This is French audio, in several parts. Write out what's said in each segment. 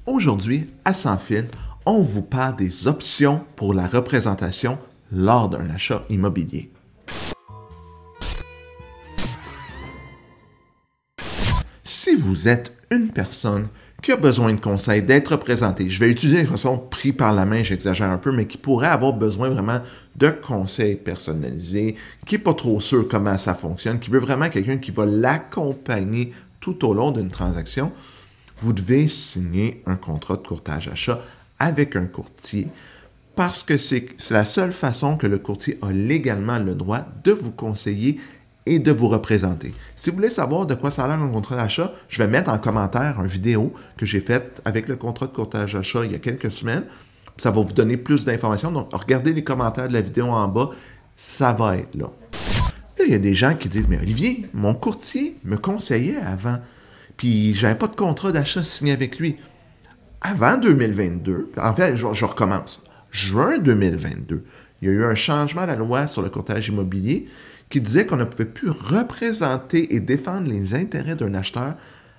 Aujourd'hui, à Sans Fil, on vous parle des options pour la représentation lors d'un achat immobilier. Si vous êtes une personne qui a besoin de conseils, d'être représentée, je vais utiliser l'expression pris par la main, j'exagère un peu, mais qui pourrait avoir besoin vraiment de conseils personnalisés, qui n'est pas trop sûr comment ça fonctionne, qui veut vraiment quelqu'un qui va l'accompagner tout au long d'une transaction, vous devez signer un contrat de courtage achat avec un courtier parce que c'est la seule façon que le courtier a légalement le droit de vous conseiller et de vous représenter. Si vous voulez savoir de quoi ça a l'air un contrat d'achat, je vais mettre en commentaire une vidéo que j'ai faite avec le contrat de courtage achat il y a quelques semaines. Ça va vous donner plus d'informations. Donc, regardez les commentaires de la vidéo en bas, ça va être là. Là, il y a des gens qui disent « Mais Olivier, mon courtier me conseillait avant, puis je n'avais pas de contrat d'achat signé avec lui. » Avant 2022, en fait, je recommence. Juin 2022, il y a eu un changement à la loi sur le courtage immobilier qui disait qu'on ne pouvait plus représenter et défendre les intérêts d'un acheteur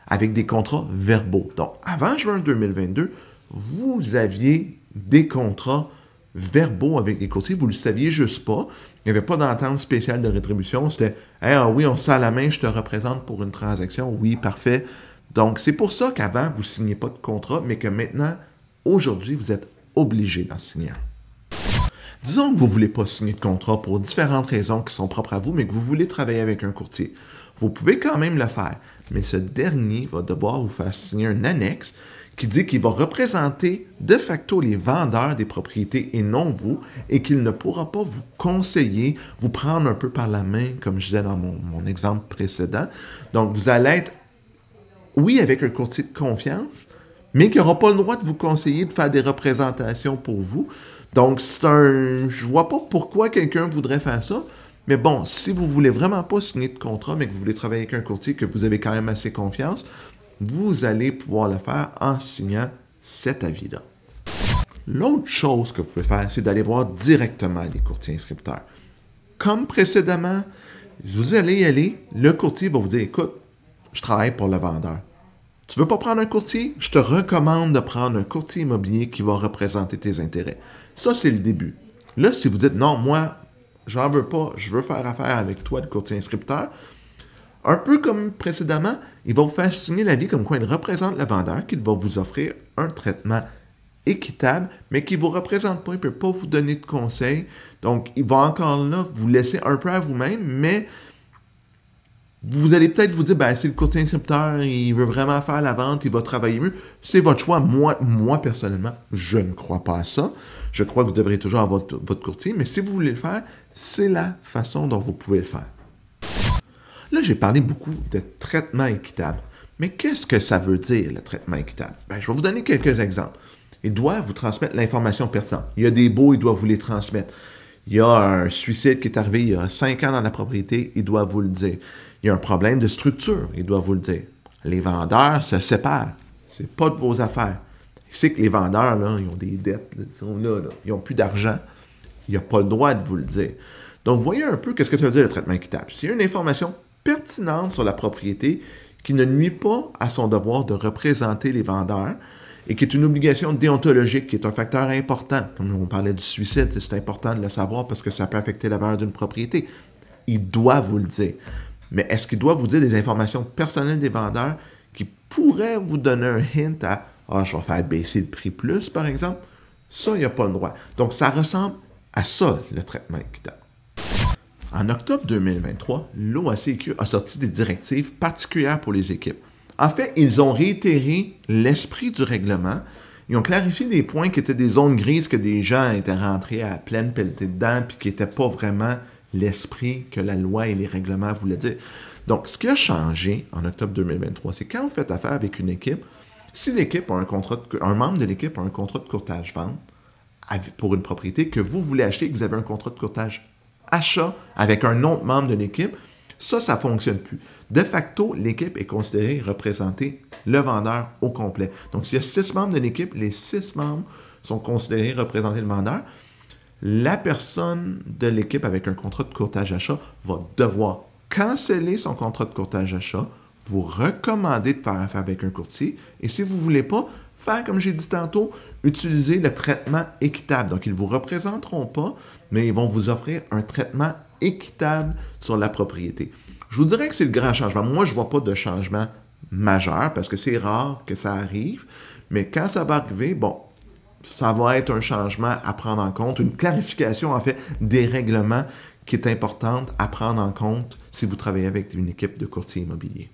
avec des contrats verbaux. Donc, avant juin 2022, vous aviez des contrats verbaux avec les courtiers, vous ne le saviez juste pas. Il n'y avait pas d'entente spéciale de rétribution. C'était hey, « Ah oui, on se à la main, je te représente pour une transaction. Oui, parfait. » Donc, c'est pour ça qu'avant, vous ne signiez pas de contrat, mais que maintenant, aujourd'hui, vous êtes obligé d'en signer un. Disons que vous ne voulez pas signer de contrat pour différentes raisons qui sont propres à vous, mais que vous voulez travailler avec un courtier. Vous pouvez quand même le faire, mais ce dernier va devoir vous faire signer un annexe qui dit qu'il va représenter de facto les vendeurs des propriétés et non vous, et qu'il ne pourra pas vous conseiller, vous prendre un peu par la main, comme je disais dans mon exemple précédent. Donc, vous allez être, oui, avec un courtier de confiance, mais qui n'aura pas le droit de vous conseiller de faire des représentations pour vous. Donc, je ne vois pas pourquoi quelqu'un voudrait faire ça. Mais bon, si vous ne voulez vraiment pas signer de contrat, mais que vous voulez travailler avec un courtier, que vous avez quand même assez confiance, vous allez pouvoir le faire en signant cet avis-là. L'autre chose que vous pouvez faire, c'est d'aller voir directement les courtiers inscripteurs. Comme précédemment, vous allez y aller, le courtier va vous dire, écoute, je travaille pour le vendeur. Tu ne veux pas prendre un courtier? Je te recommande de prendre un courtier immobilier qui va représenter tes intérêts. Ça, c'est le début. Là, si vous dites, non, moi, j'en veux pas, je veux faire affaire avec toi, le courtier inscripteur, un peu comme précédemment, il va vous faire signer l'avis comme quoi il représente le vendeur, qu'il va vous offrir un traitement équitable, mais qui ne vous représente pas, il ne peut pas vous donner de conseils. Donc, il va encore là vous laisser un peu à vous-même, mais vous allez peut-être vous dire, ben, c'est le courtier inscripteur, il veut vraiment faire la vente, il va travailler mieux. C'est votre choix. Moi, personnellement, je ne crois pas à ça. Je crois que vous devrez toujours avoir votre courtier, mais si vous voulez le faire, c'est la façon dont vous pouvez le faire. Là, j'ai parlé beaucoup de traitement équitable. Mais qu'est-ce que ça veut dire, le traitement équitable? Ben, je vais vous donner quelques exemples. Il doit vous transmettre l'information pertinente. Il y a des baux, il doit vous les transmettre. Il y a un suicide qui est arrivé il y a 5 ans dans la propriété, il doit vous le dire. Il y a un problème de structure, il doit vous le dire. Les vendeurs se séparent. Ce n'est pas de vos affaires. Il sait que les vendeurs, là, ils ont des dettes, là, ils sont là, ils n'ont plus d'argent. Il n'a pas le droit de vous le dire. Donc, voyez un peu qu'est-ce que ça veut dire le traitement équitable. C'est une information pertinente sur la propriété qui ne nuit pas à son devoir de représenter les vendeurs et qui est une obligation déontologique, qui est un facteur important. Comme on parlait du suicide, c'est important de le savoir parce que ça peut affecter la valeur d'une propriété. Il doit vous le dire. Mais est-ce qu'il doit vous dire des informations personnelles des vendeurs qui pourraient vous donner un hint à « Ah, je vais faire baisser le prix plus, par exemple », ça, il n'y a pas le droit. Donc, ça ressemble à ça, le traitement équitable. En octobre 2023, l'OACQ a sorti des directives particulières pour les équipes. En fait, ils ont réitéré l'esprit du règlement. Ils ont clarifié des points qui étaient des zones grises que des gens étaient rentrés à pleine pelletée dedans puis qui n'étaient pas vraiment l'esprit que la loi et les règlements voulaient dire. Donc, ce qui a changé en octobre 2023, c'est quand vous faites affaire avec une équipe, si l'équipe a un membre de l'équipe a un contrat de courtage-vente pour une propriété que vous voulez acheter et que vous avez un contrat de courtage achat avec un autre membre de l'équipe, ça ne fonctionne plus. De facto, l'équipe est considérée représenter le vendeur au complet. Donc, s'il y a 6 membres de l'équipe, les 6 membres sont considérés représenter le vendeur. La personne de l'équipe avec un contrat de courtage-achat va devoir canceller son contrat de courtage-achat, vous recommander de faire affaire avec un courtier, et si vous ne voulez pas, faire, comme j'ai dit tantôt, utiliser le traitement équitable. Donc, ils ne vous représenteront pas, mais ils vont vous offrir un traitement équitable sur la propriété. Je vous dirais que c'est le grand changement. Moi, je ne vois pas de changement majeur parce que c'est rare que ça arrive, mais quand ça va arriver, bon, ça va être un changement à prendre en compte, une clarification en fait des règlements qui est importante à prendre en compte si vous travaillez avec une équipe de courtiers immobiliers.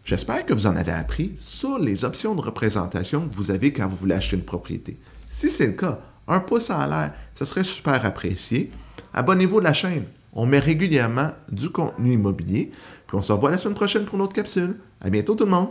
J'espère que vous en avez appris sur les options de représentation que vous avez quand vous voulez acheter une propriété. Si c'est le cas, un pouce en l'air, ce serait super apprécié. Abonnez-vous à la chaîne. On met régulièrement du contenu immobilier. Puis on se revoit la semaine prochaine pour une autre capsule. À bientôt tout le monde!